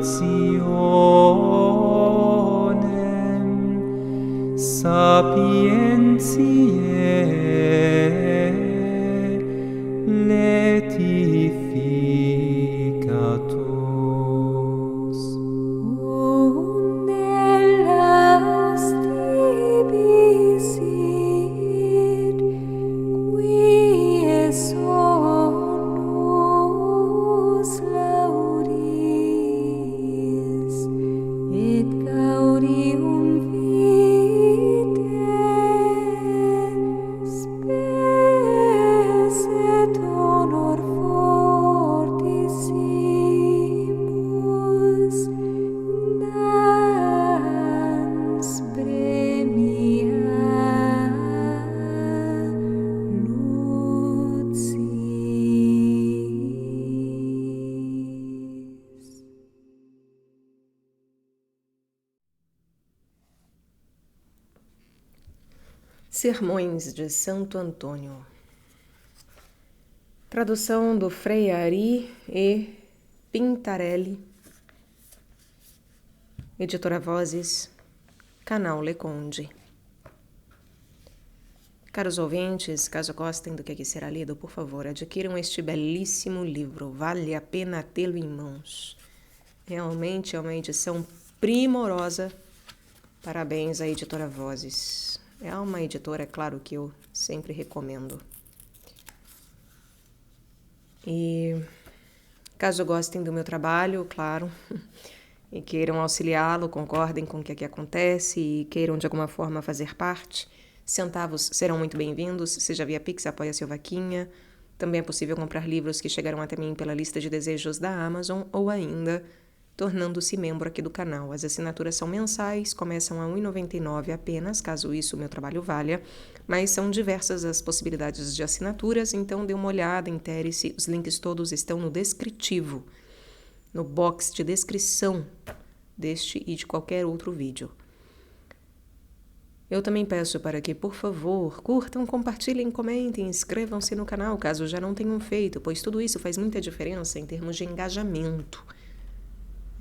nationem sapientiae letificatus. Undelas tibi sit, qui sonus laudis, et gaudium vitae spes et honor fortissimus dans premia lucis. Sermões de Santo Antônio. Tradução do Frei Ari e Pintarelli. Editora Vozes, Canal Leconde. Caros ouvintes, caso gostem do que aqui será lido, por favor, adquiram este belíssimo livro. Vale a pena tê-lo em mãos. Realmente é uma edição primorosa. Parabéns à Editora Vozes. É uma editora, claro, que eu sempre recomendo. E caso gostem do meu trabalho, claro, e queiram auxiliá-lo, concordem com o que aqui acontece e queiram de alguma forma fazer parte, centavos serão muito bem-vindos, seja via Pix, apoia-se ou vaquinha. Também é possível comprar livros que chegaram até mim pela lista de desejos da Amazon ou ainda tornando-se membro aqui do canal. As assinaturas são mensais, começam a R$ 1,99 apenas, caso isso o meu trabalho valha, mas são diversas as possibilidades de assinaturas, então dê uma olhada, intere-se, os links todos estão no descritivo, no box de descrição deste e de qualquer outro vídeo. Eu também peço para que, por favor, curtam, compartilhem, comentem, inscrevam-se no canal, caso já não tenham feito, pois tudo isso faz muita diferença em termos de engajamento.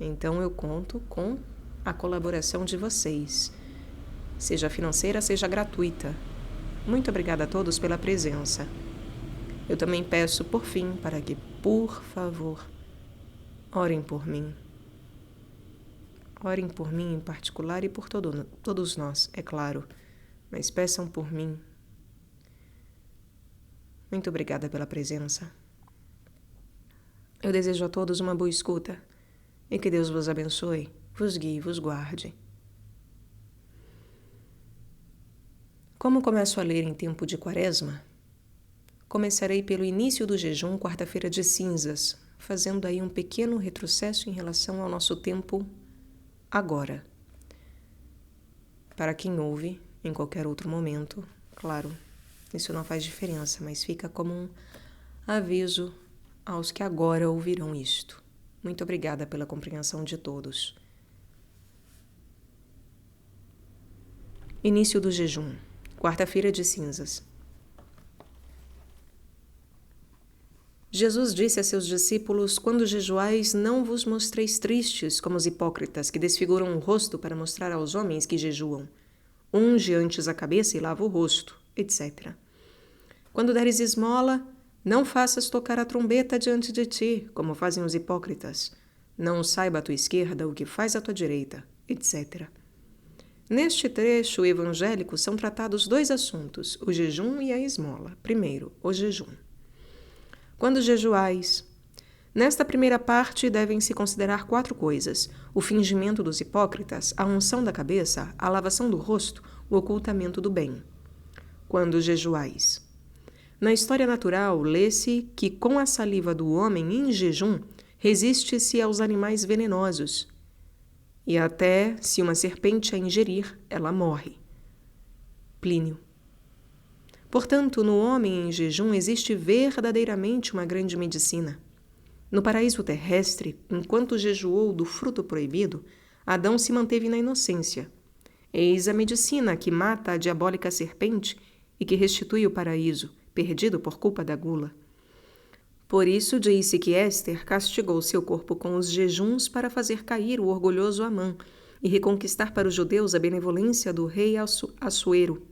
Então eu conto com a colaboração de vocês, seja financeira, seja gratuita. Muito obrigada a todos pela presença. Eu também peço, por fim, para que, por favor, orem por mim. Orem por mim em particular e por todos nós, é claro, mas peçam por mim. Muito obrigada pela presença. Eu desejo a todos uma boa escuta. E que Deus vos abençoe, vos guie e vos guarde. Como começo a ler em tempo de quaresma? Começarei pelo início do jejum, quarta-feira de cinzas, fazendo aí um pequeno retrocesso em relação ao nosso tempo agora. Para quem ouve em qualquer outro momento, claro, isso não faz diferença, mas fica como um aviso aos que agora ouvirão isto. Muito obrigada pela compreensão de todos. Início do jejum, quarta-feira de cinzas. Jesus disse a seus discípulos: quando jejuais, não vos mostreis tristes como os hipócritas, que desfiguram o rosto para mostrar aos homens que jejuam. Unge antes a cabeça e lava o rosto, etc. Quando deres esmola, não faças tocar a trombeta diante de ti, como fazem os hipócritas. Não saiba a tua esquerda o que faz a tua direita, etc. Neste trecho evangélico são tratados dois assuntos, o jejum e a esmola. Primeiro, o jejum. Quando jejuais? Nesta primeira parte devem-se considerar 4 coisas: o fingimento dos hipócritas, a unção da cabeça, a lavação do rosto, o ocultamento do bem. Quando jejuais? Na história natural, lê-se que com a saliva do homem em jejum, resiste-se aos animais venenosos. E até, se uma serpente a ingerir, ela morre. Plínio. Portanto, no homem em jejum existe verdadeiramente uma grande medicina. No paraíso terrestre, enquanto jejuou do fruto proibido, Adão se manteve na inocência. Eis a medicina que mata a diabólica serpente e que restitui o paraíso, perdido por culpa da gula. Por isso disse que Éster castigou seu corpo com os jejuns para fazer cair o orgulhoso Amã e reconquistar para os judeus a benevolência do rei Assuero.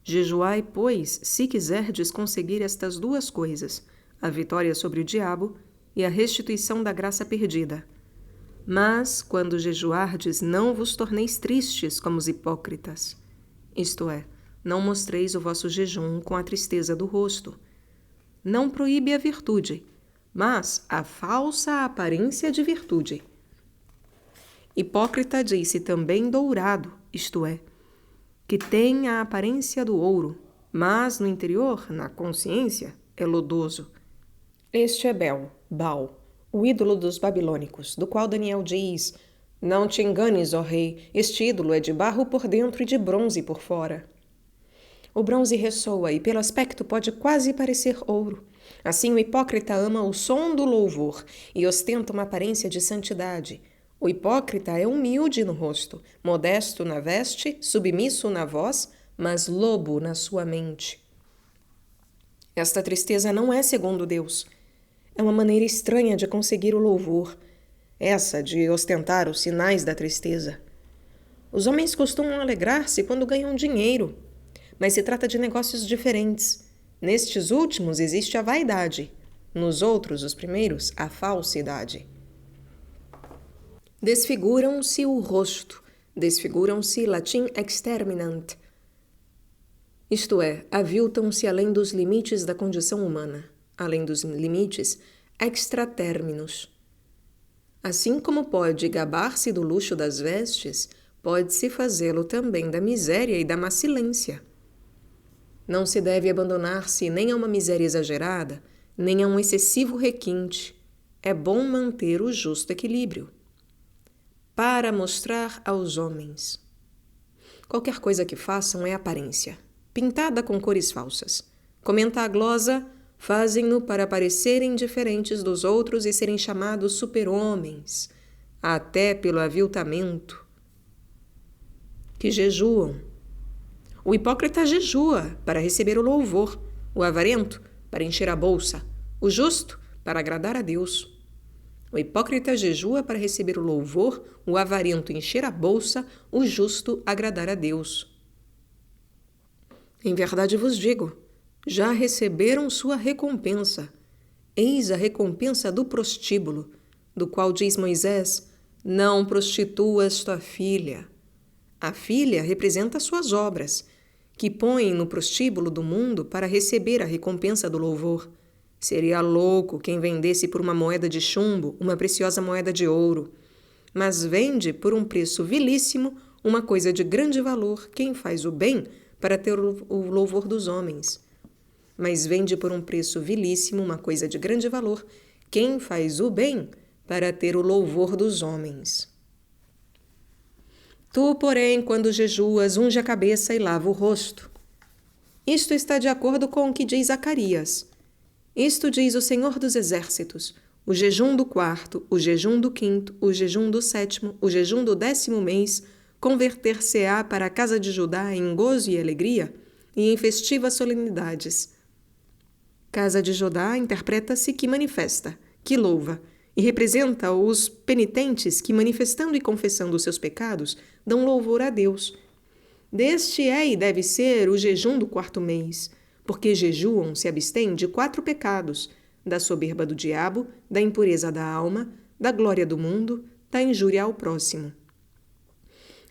Jejuai, pois, se quiserdes conseguir estas duas coisas, a vitória sobre o diabo e a restituição da graça perdida. Mas, quando jejuardes, não vos torneis tristes como os hipócritas. Isto é, não mostreis o vosso jejum com a tristeza do rosto. Não proíbe a virtude, mas a falsa aparência de virtude. Hipócrita disse também dourado, isto é, que tem a aparência do ouro, mas no interior, na consciência, é lodoso. Este é Baal, o ídolo dos babilônicos, do qual Daniel diz: Não te enganes, ó rei, este ídolo é de barro por dentro e de bronze por fora. O bronze ressoa e pelo aspecto pode quase parecer ouro. Assim o hipócrita ama o som do louvor e ostenta uma aparência de santidade. O hipócrita é humilde no rosto, modesto na veste, submisso na voz, mas lobo na sua mente. Esta tristeza não é segundo Deus. É uma maneira estranha de conseguir o louvor, essa de ostentar os sinais da tristeza. Os homens costumam alegrar-se quando ganham dinheiro, mas se trata de negócios diferentes. Nestes últimos existe a vaidade, nos outros, os primeiros, a falsidade. Desfiguram-se o rosto, desfiguram-se latim exterminant, isto é, aviltam-se além dos limites da condição humana, além dos limites extraterminos. Assim como pode gabar-se do luxo das vestes, pode-se fazê-lo também da miséria e da macilência. Não se deve abandonar-se nem a uma miséria exagerada, nem a um excessivo requinte. É bom manter o justo equilíbrio. Para mostrar aos homens. Qualquer coisa que façam é aparência, pintada com cores falsas. Comenta a glosa, fazem-no para parecerem diferentes dos outros e serem chamados super-homens, até pelo aviltamento. Que jejuam. O hipócrita jejua para receber o louvor, o avarento para encher a bolsa, o justo para agradar a Deus. O hipócrita jejua para receber o louvor, o avarento encher a bolsa, o justo agradar a Deus. Em verdade vos digo, já receberam sua recompensa. Eis a recompensa do prostíbulo, do qual diz Moisés: Não prostituas tua filha. A filha representa suas obras, que põem no prostíbulo do mundo para receber a recompensa do louvor. Seria louco quem vendesse por uma moeda de chumbo uma preciosa moeda de ouro. Mas vende por um preço vilíssimo uma coisa de grande valor quem faz o bem para ter o louvor dos homens. Mas vende por um preço vilíssimo uma coisa de grande valor quem faz o bem para ter o louvor dos homens. Tu, porém, quando jejuas, unge a cabeça e lava o rosto. Isto está de acordo com o que diz Zacarias. Isto diz o Senhor dos Exércitos: o jejum do 4º, o jejum do 5º, o jejum do 7º, o jejum do 10º mês, converter-se-á para a casa de Judá em gozo e alegria e em festivas solenidades. Casa de Judá interpreta-se que manifesta, que louva, e representa os penitentes que, manifestando e confessando os seus pecados, dão louvor a Deus. Deste é e deve ser o jejum do 4º mês, porque jejuam, se abstêm de 4 pecados, da soberba do diabo, da impureza da alma, da glória do mundo, da injúria ao próximo.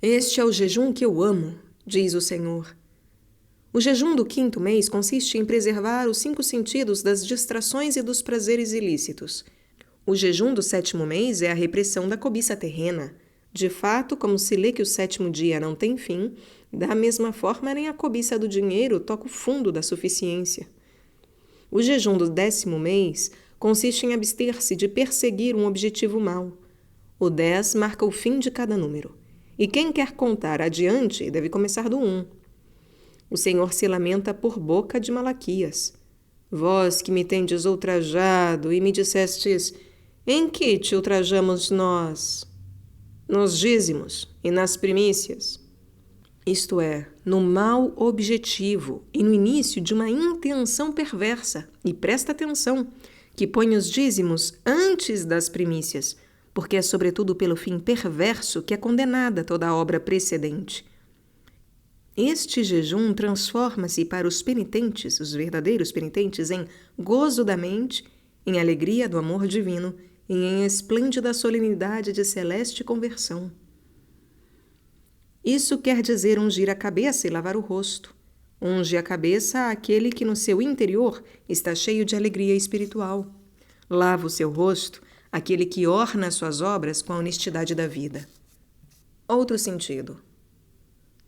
Este é o jejum que eu amo, diz o Senhor. O jejum do 5º mês consiste em preservar os 5 sentidos das distrações e dos prazeres ilícitos. O jejum do 7º mês é a repressão da cobiça terrena. De fato, como se lê que o 7º dia não tem fim, da mesma forma nem a cobiça do dinheiro toca o fundo da suficiência. O jejum do 10º mês consiste em abster-se de perseguir um objetivo mau. O 10 marca o fim de cada número. E quem quer contar adiante deve começar do 1. O Senhor se lamenta por boca de Malaquias. Vós que me tendes ultrajado e me dissestes: em que te ultrajamos nós? Nos dízimos e nas primícias. Isto é, no mau objetivo e no início de uma intenção perversa. E presta atenção, que põe os dízimos antes das primícias, porque é sobretudo pelo fim perverso que é condenada toda a obra precedente. Este jejum transforma-se para os penitentes, os verdadeiros penitentes, em gozo da mente, em alegria do amor divino e em esplêndida solenidade de celeste conversão. Isso quer dizer ungir a cabeça e lavar o rosto. Unge a cabeça àquele que no seu interior está cheio de alegria espiritual. Lava o seu rosto àquele que orna suas obras com a honestidade da vida. Outro sentido.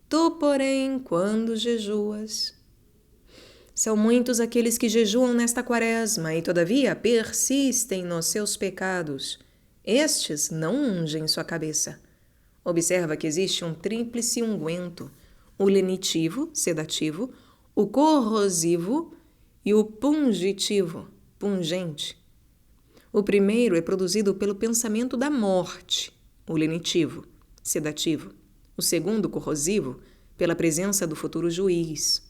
Tu, porém, quando jejuas... São muitos aqueles que jejuam nesta quaresma e, todavia, persistem nos seus pecados. Estes não ungem sua cabeça. Observa que existe um tríplice unguento, o lenitivo, sedativo, o corrosivo e o pungitivo, pungente. O primeiro é produzido pelo pensamento da morte, o lenitivo, sedativo. O segundo, corrosivo, pela presença do futuro juiz.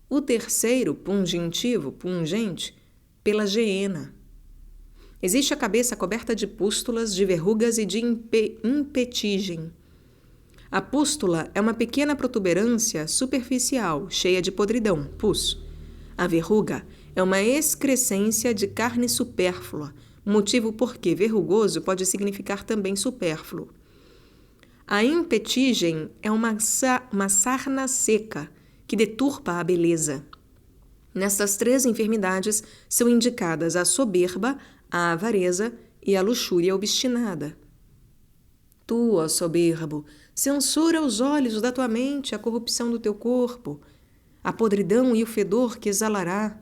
O terceiro, pungentivo, pungente, pela geena. Existe a cabeça coberta de pústulas, de verrugas e de impetigem. A pústula é uma pequena protuberância superficial, cheia de podridão, pus. A verruga é uma excrescência de carne supérflua, motivo porque verrugoso pode significar também supérfluo. A impetigem é uma sarna seca, que deturpa a beleza. Nestas três enfermidades são indicadas a soberba, a avareza e a luxúria obstinada. Tu, ó soberbo, censura os olhos da tua mente a corrupção do teu corpo, a podridão e o fedor que exalará.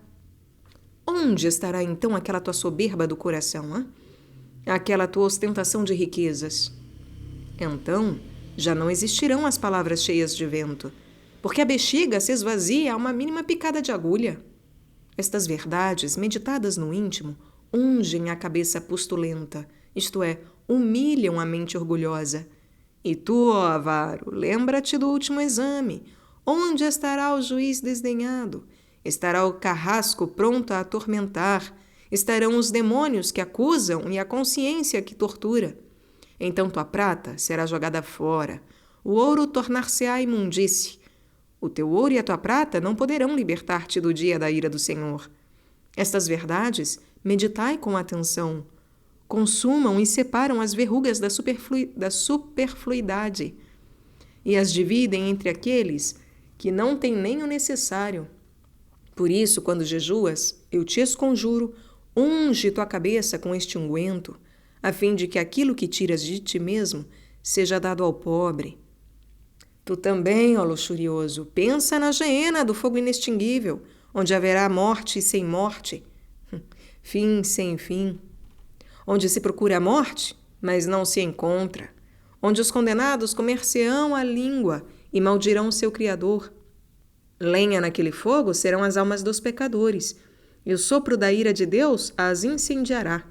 Onde estará então aquela tua soberba do coração, hein? Aquela tua ostentação de riquezas? Então, já não existirão as palavras cheias de vento, porque a bexiga se esvazia a uma mínima picada de agulha. Estas verdades, meditadas no íntimo, ungem a cabeça pustulenta, isto é, humilham a mente orgulhosa. E tu, ó avaro, lembra-te do último exame. Onde estará o juiz desdenhado? Estará o carrasco pronto a atormentar? Estarão os demônios que acusam e a consciência que tortura? Então tua prata será jogada fora, o ouro tornar-se-á imundície. O teu ouro e a tua prata não poderão libertar-te do dia da ira do Senhor. Estas verdades, meditai com atenção. Consumam e separam as verrugas da superfluidade e as dividem entre aqueles que não têm nem o necessário. Por isso, quando jejuas, eu te esconjuro, unge tua cabeça com este unguento, a fim de que aquilo que tiras de ti mesmo seja dado ao pobre. Tu também, ó luxurioso, pensa na geena do fogo inextinguível, onde haverá morte sem morte, fim sem fim, onde se procura a morte, mas não se encontra, onde os condenados comer-se-ão a língua e maldirão seu Criador. Lenha naquele fogo serão as almas dos pecadores, e o sopro da ira de Deus as incendiará.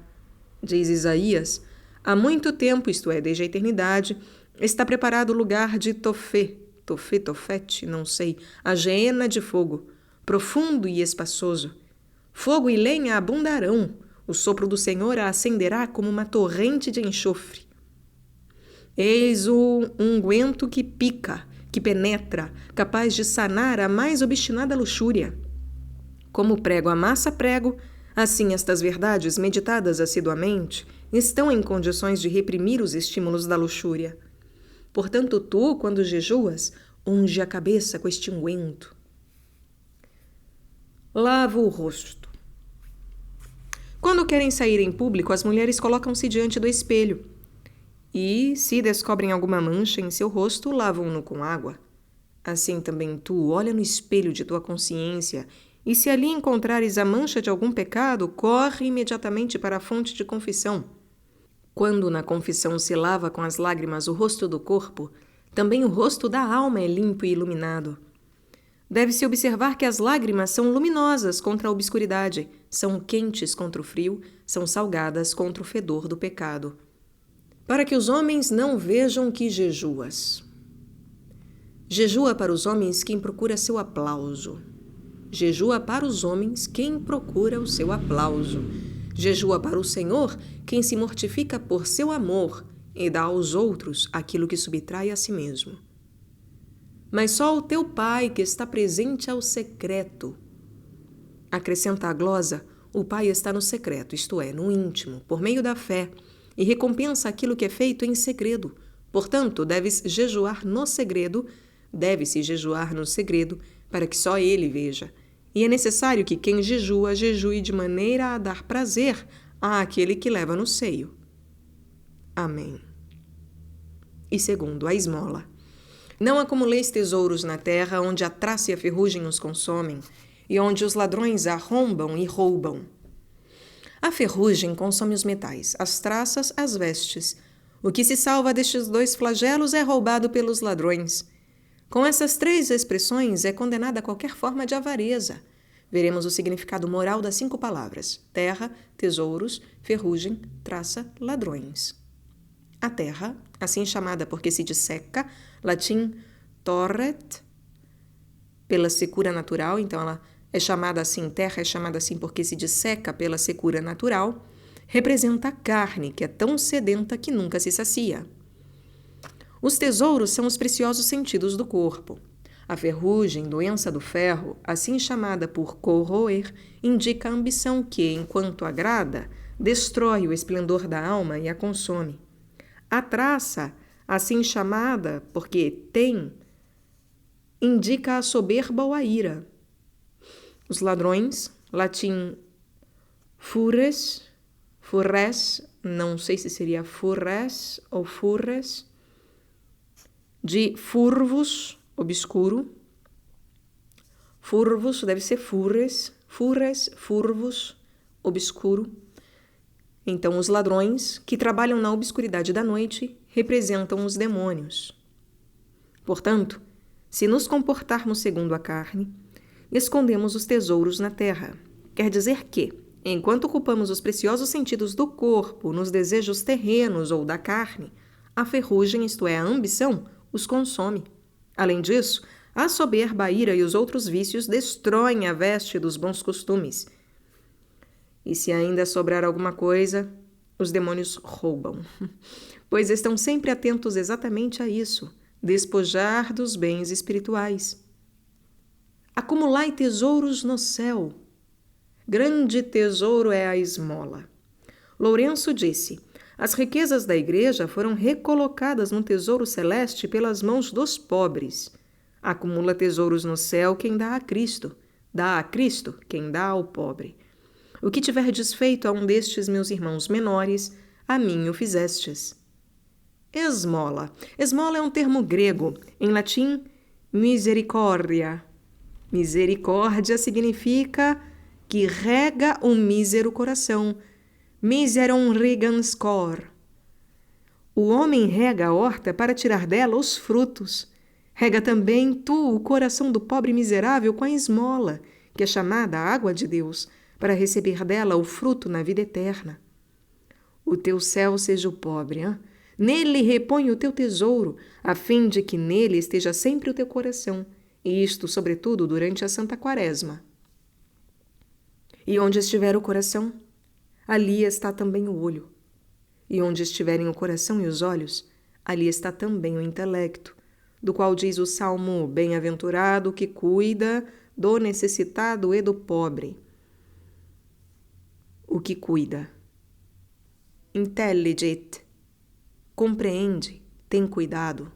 Diz Isaías, há muito tempo, isto é, desde a eternidade, está preparado o lugar de Tofete, não sei, a geena de fogo, profundo e espaçoso. Fogo e lenha abundarão, o sopro do Senhor a acenderá como uma torrente de enxofre. Eis o unguento que pica, que penetra, capaz de sanar a mais obstinada luxúria. Como prego amassa prego, assim estas verdades, meditadas assiduamente, estão em condições de reprimir os estímulos da luxúria. Portanto, tu, quando jejuas, unge a cabeça com este unguento. Lava o rosto. Quando querem sair em público, as mulheres colocam-se diante do espelho e, se descobrem alguma mancha em seu rosto, lavam-no com água. Assim também tu, olha no espelho de tua consciência e, se ali encontrares a mancha de algum pecado, corre imediatamente para a fonte de confissão. Quando na confissão se lava com as lágrimas o rosto do corpo, também o rosto da alma é limpo e iluminado. Deve-se observar que as lágrimas são luminosas contra a obscuridade, são quentes contra o frio, são salgadas contra o fedor do pecado. Para que os homens não vejam que jejuas. Jejua para os homens quem procura seu aplauso. Jejua para os homens quem procura o seu aplauso. Jejua para o Senhor quem se mortifica por seu amor e dá aos outros aquilo que subtrai a si mesmo. Mas só o teu Pai que está presente ao secreto. Acrescenta a glosa, o Pai está no secreto, isto é, no íntimo, por meio da fé, e recompensa aquilo que é feito em segredo. Portanto, deve-se jejuar no segredo, para que só Ele veja. E é necessário que quem jejua, jejue de maneira a dar prazer àquele que leva no seio. Amém. E segundo, a esmola. Não acumuleis tesouros na terra, onde a traça e a ferrugem os consomem, e onde os ladrões arrombam e roubam. A ferrugem consome os metais, as traças, as vestes. O que se salva destes dois flagelos é roubado pelos ladrões. Com essas três expressões é condenada qualquer forma de avareza. Veremos o significado moral das 5 palavras: terra, tesouros, ferrugem, traça, ladrões. A terra, assim chamada porque se disseca, latim torret, pela secura natural, então ela é chamada assim, terra é chamada assim porque se disseca pela secura natural, representa a carne, que é tão sedenta que nunca se sacia. Os tesouros são os preciosos sentidos do corpo. A ferrugem, doença do ferro, assim chamada por corroer, indica a ambição que, enquanto agrada, destrói o esplendor da alma e a consome. A traça, assim chamada porque tem, indica a soberba ou a ira. Os ladrões, latim furres, não sei se seria furres ou furres, de furvus, obscuro. Furvus deve ser furres, furvus, obscuro. Então, os ladrões, que trabalham na obscuridade da noite, representam os demônios. Portanto, se nos comportarmos segundo a carne, escondemos os tesouros na terra. Quer dizer que, enquanto ocupamos os preciosos sentidos do corpo nos desejos terrenos ou da carne, a ferrugem, isto é, a ambição, os consome. Além disso, a soberba, a ira e os outros vícios destroem a veste dos bons costumes. E se ainda sobrar alguma coisa, os demônios roubam, pois estão sempre atentos exatamente a isso, despojar dos bens espirituais. Acumulai tesouros no céu. Grande tesouro é a esmola. Lourenço disse: as riquezas da igreja foram recolocadas no tesouro celeste pelas mãos dos pobres. Acumula tesouros no céu quem dá a Cristo. Dá a Cristo quem dá ao pobre. O que tiverdes feito a um destes meus irmãos menores, a mim o fizestes. Esmola. Esmola é um termo grego. Em latim, misericordia. Misericórdia significa que rega um mísero coração. Miserum regans cor. O homem rega a horta para tirar dela os frutos. Rega também tu o coração do pobre miserável com a esmola, que é chamada água de Deus, para receber dela o fruto na vida eterna. O teu céu seja o pobre, hein? Nele repõe o teu tesouro, a fim de que nele esteja sempre o teu coração, e isto, sobretudo, durante a Santa Quaresma. E onde estiver o coração, ali está também o olho. E onde estiverem o coração e os olhos, ali está também o intelecto, do qual diz o Salmo: bem-aventurado que cuida do necessitado e do pobre. O que cuida. Intelligit. Compreende, tem cuidado.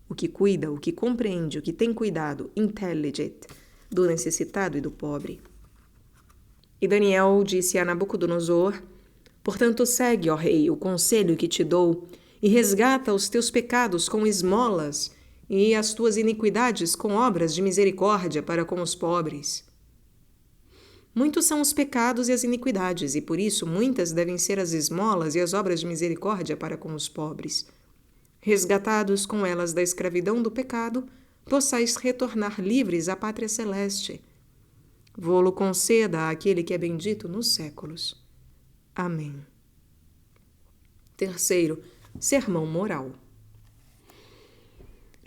O que cuida, o que compreende, o que tem cuidado, intelligit, do necessitado e do pobre. E Daniel disse a Nabucodonosor: portanto, segue, ó rei, o conselho que te dou, e resgata os teus pecados com esmolas e as tuas iniquidades com obras de misericórdia para com os pobres. Muitos são os pecados e as iniquidades, e por isso muitas devem ser as esmolas e as obras de misericórdia para com os pobres. Resgatados com elas da escravidão do pecado, possais retornar livres à pátria celeste. Vô-lo conceda àquele que é bendito nos séculos. Amém. Terceiro, sermão moral.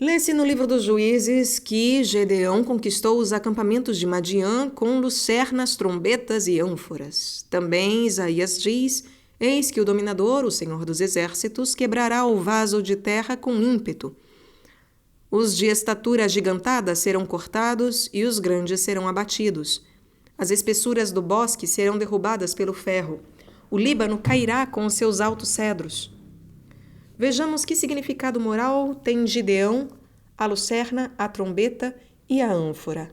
Lê-se no livro dos Juízes que Gedeão conquistou os acampamentos de Madiã com lucernas, trombetas e ânforas. Também Isaías diz: eis que o dominador, o Senhor dos Exércitos, quebrará o vaso de terra com ímpeto. Os de estatura agigantada serão cortados e os grandes serão abatidos. As espessuras do bosque serão derrubadas pelo ferro. O Líbano cairá com os seus altos cedros. Vejamos que significado moral tem Gideão, a lucerna, a trombeta e a ânfora.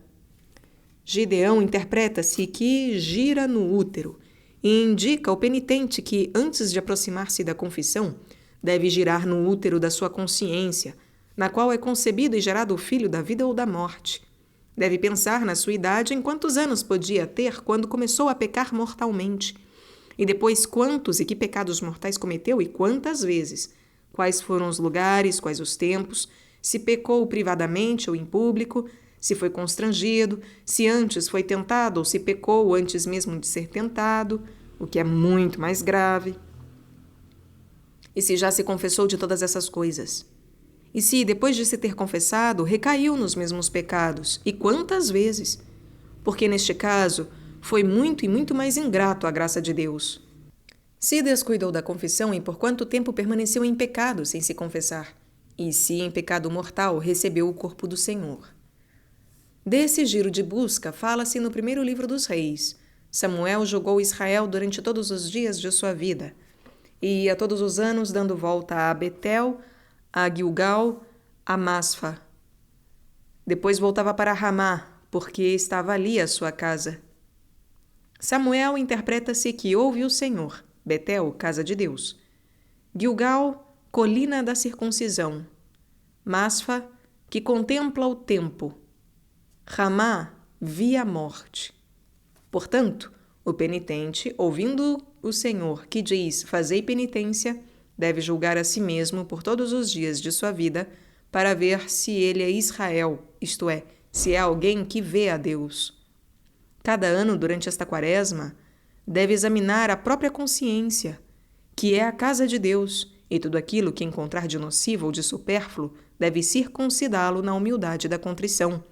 Gideão interpreta-se que gira no útero e indica ao penitente que, antes de aproximar-se da confissão, deve girar no útero da sua consciência, na qual é concebido e gerado o filho da vida ou da morte. Deve pensar na sua idade em quantos anos podia ter quando começou a pecar mortalmente, e depois quantos e que pecados mortais cometeu e quantas vezes, quais foram os lugares, quais os tempos, se pecou privadamente ou em público, se foi constrangido, se antes foi tentado ou se pecou antes mesmo de ser tentado, o que é muito mais grave. E se já se confessou de todas essas coisas? E se, depois de se ter confessado, recaiu nos mesmos pecados? E quantas vezes? Porque, neste caso, foi muito e muito mais ingrato à graça de Deus. Se descuidou da confissão e por quanto tempo permaneceu em pecado sem se confessar? E se, em pecado mortal, recebeu o corpo do Senhor? Desse giro de busca fala-se no primeiro livro dos Reis. Samuel julgou Israel durante todos os dias de sua vida. E ia todos os anos dando volta a Betel, a Gilgal, a Masfa. Depois voltava para Ramá, porque estava ali a sua casa. Samuel interpreta-se que ouve o Senhor, Betel, casa de Deus. Gilgal, colina da circuncisão. Masfa, que contempla o tempo. Ramá, via a morte. Portanto, o penitente, ouvindo o Senhor que diz: fazei penitência, deve julgar a si mesmo por todos os dias de sua vida, para ver se ele é Israel, isto é, se é alguém que vê a Deus. Cada ano, durante esta quaresma, deve examinar a própria consciência, que é a casa de Deus, e tudo aquilo que encontrar de nocivo ou de supérfluo deve circuncidá-lo na humildade da contrição,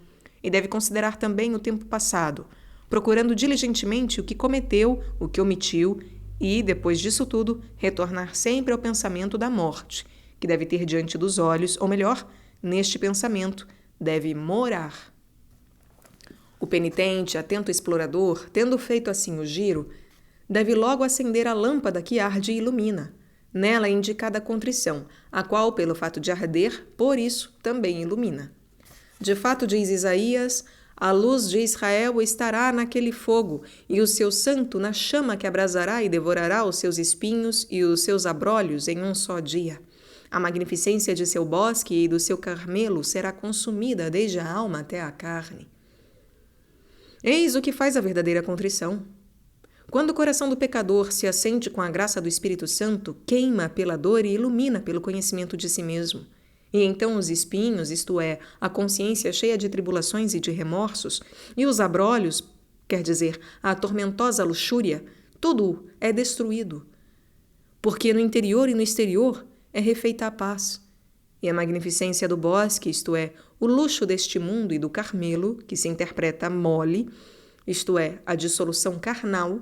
e deve considerar também o tempo passado, procurando diligentemente o que cometeu, o que omitiu, e, depois disso tudo, retornar sempre ao pensamento da morte, que deve ter diante dos olhos, ou melhor, neste pensamento, deve morar. O penitente, atento explorador, tendo feito assim o giro, deve logo acender a lâmpada que arde e ilumina. Nela é indicada a contrição, a qual, pelo fato de arder, por isso também ilumina. De fato, diz Isaías, a luz de Israel estará naquele fogo, e o seu santo na chama que abrasará e devorará os seus espinhos e os seus abrolhos em um só dia. A magnificência de seu bosque e do seu carmelo será consumida desde a alma até a carne. Eis o que faz a verdadeira contrição. Quando o coração do pecador se acende com a graça do Espírito Santo, queima pela dor e ilumina pelo conhecimento de si mesmo. E então os espinhos, isto é, a consciência cheia de tribulações e de remorsos, e os abrolhos, quer dizer, a tormentosa luxúria, tudo é destruído. Porque no interior e no exterior é refeita a paz. E a magnificência do bosque, isto é, o luxo deste mundo e do carmelo, que se interpreta mole, isto é, a dissolução carnal,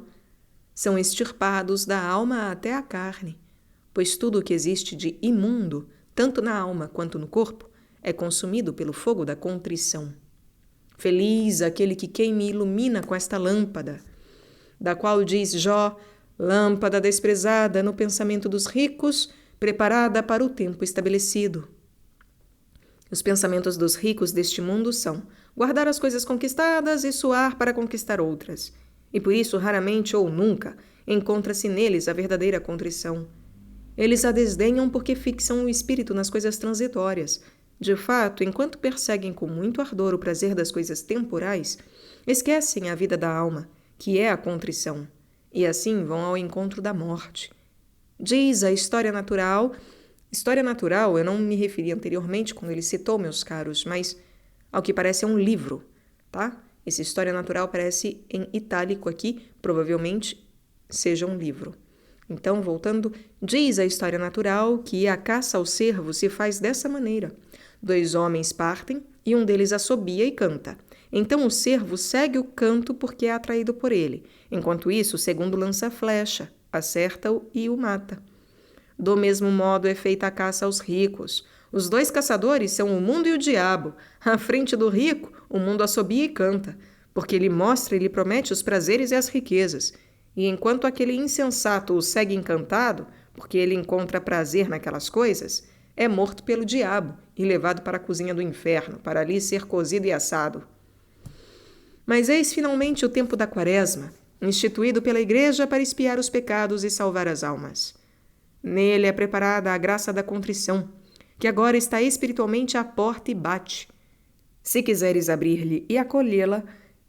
são extirpados da alma até a carne, pois tudo o que existe de imundo, tanto na alma quanto no corpo, é consumido pelo fogo da contrição. Feliz aquele que queima e ilumina com esta lâmpada, da qual diz Jó, lâmpada desprezada no pensamento dos ricos, preparada para o tempo estabelecido. Os pensamentos dos ricos deste mundo são guardar as coisas conquistadas e suar para conquistar outras. E por isso, raramente ou nunca, encontra-se neles a verdadeira contrição. Eles a desdenham porque fixam o espírito nas coisas transitórias. De fato, enquanto perseguem com muito ardor o prazer das coisas temporais, esquecem a vida da alma, que é a contrição, e assim vão ao encontro da morte. Diz a história natural... História natural, eu não me referi anteriormente quando ele citou, meus caros, mas ao que parece é um livro, tá? Esse História Natural parece em itálico aqui, provavelmente seja um livro. Então, voltando, diz a história natural que a caça ao cervo se faz dessa maneira. 2 homens partem e um deles assobia e canta. Então o cervo segue o canto porque é atraído por ele. Enquanto isso, o segundo lança a flecha, acerta-o e o mata. Do mesmo modo é feita a caça aos ricos. Os 2 caçadores são o mundo e o diabo. À frente do rico, o mundo assobia e canta, porque ele mostra e lhe promete os prazeres e as riquezas. E enquanto aquele insensato o segue encantado, porque ele encontra prazer naquelas coisas, é morto pelo diabo e levado para a cozinha do inferno, para ali ser cozido e assado. Mas eis finalmente o tempo da Quaresma, instituído pela Igreja para expiar os pecados e salvar as almas. Nele é preparada a graça da contrição, que agora está espiritualmente à porta e bate. Se quiseres abrir-lhe e acolhê-la,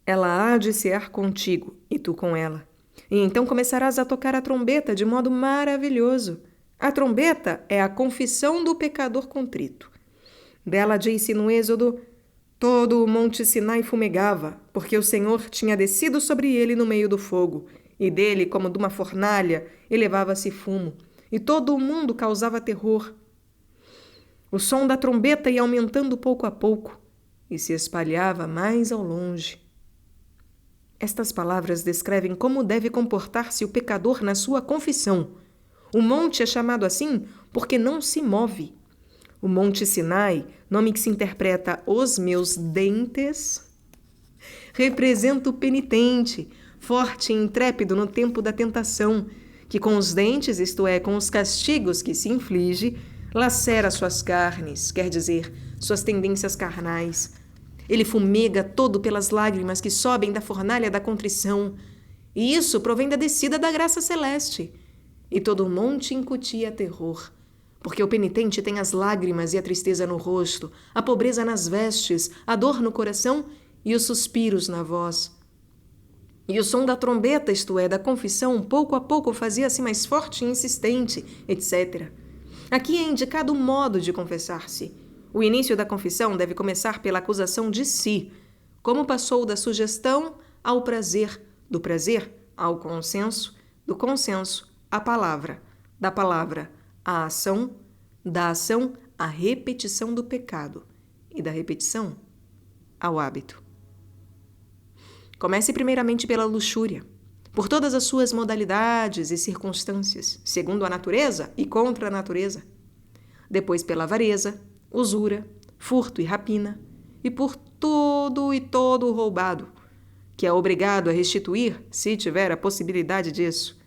ela há de cear contigo, e tu com ela. E então começarás a tocar a trombeta de modo maravilhoso. A trombeta é a confissão do pecador contrito. Dela diz-se no Êxodo: todo o monte Sinai fumegava, porque o Senhor tinha descido sobre ele no meio do fogo, e dele, como de uma fornalha, elevava-se fumo, e todo o mundo causava terror. O som da trombeta ia aumentando pouco a pouco, e se espalhava mais ao longe. Estas palavras descrevem como deve comportar-se o pecador na sua confissão. O monte é chamado assim porque não se move. O Monte Sinai, nome que se interpreta os meus dentes, representa o penitente, forte e intrépido no tempo da tentação, que com os dentes, isto é, com os castigos que se inflige, lacera suas carnes, quer dizer, suas tendências carnais. Ele fumega todo pelas lágrimas que sobem da fornalha da contrição, e isso provém da descida da graça celeste. E todo o monte incutia terror, porque o penitente tem as lágrimas e a tristeza no rosto, a pobreza nas vestes, a dor no coração e os suspiros na voz. E o som da trombeta, isto é, da confissão, pouco a pouco fazia-se mais forte e insistente, etc. Aqui é indicado o modo de confessar-se. O início da confissão deve começar pela acusação de si, como passou da sugestão ao prazer, do prazer ao consenso, do consenso à palavra, da palavra à ação, da ação à repetição do pecado e da repetição ao hábito. Comece primeiramente pela luxúria, por todas as suas modalidades e circunstâncias, segundo a natureza e contra a natureza. Depois pela avareza, usura, furto e rapina, e por tudo e todo o roubado, que é obrigado a restituir se tiver a possibilidade disso.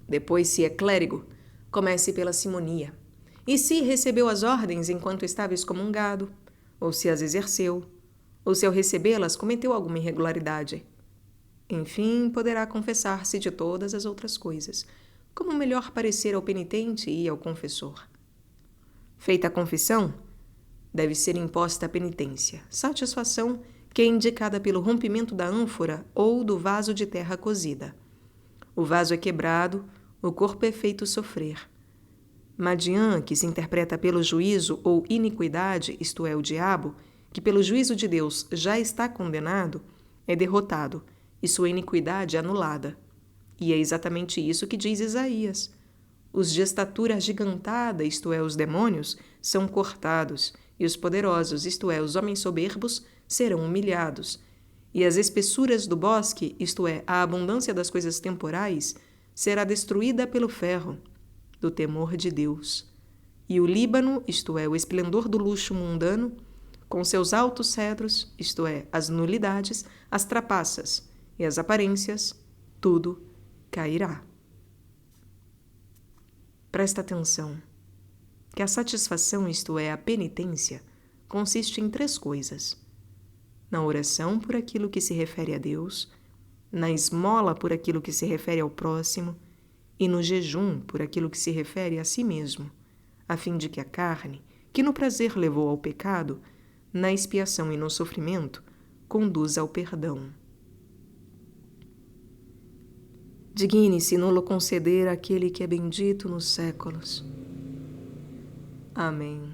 Depois, se é clérigo, comece pela simonia. E se recebeu as ordens enquanto estava excomungado, ou se as exerceu, ou se ao recebê-las cometeu alguma irregularidade. Enfim, poderá confessar-se de todas as outras coisas, como melhor parecer ao penitente e ao confessor. Feita a confissão, deve ser imposta a penitência, satisfação que é indicada pelo rompimento da ânfora ou do vaso de terra cozida. O vaso é quebrado, o corpo é feito sofrer. Madian, que se interpreta pelo juízo ou iniquidade, isto é, o diabo, que pelo juízo de Deus já está condenado, é derrotado e sua iniquidade anulada. E é exatamente isso que diz Isaías. Os de estatura agigantada, isto é, os demônios, são cortados, e os poderosos, isto é, os homens soberbos, serão humilhados. E as espessuras do bosque, isto é, a abundância das coisas temporais, será destruída pelo ferro, do temor de Deus. E o Líbano, isto é, o esplendor do luxo mundano, com seus altos cedros, isto é, as nulidades, as trapaças e as aparências, tudo cairá. Presta atenção, que a satisfação, isto é, a penitência, consiste em 3 coisas: na oração por aquilo que se refere a Deus, na esmola por aquilo que se refere ao próximo e no jejum por aquilo que se refere a si mesmo, a fim de que a carne, que no prazer levou ao pecado, na expiação e no sofrimento, conduza ao perdão. Digne-se nulo conceder àquele que é bendito nos séculos. Amém.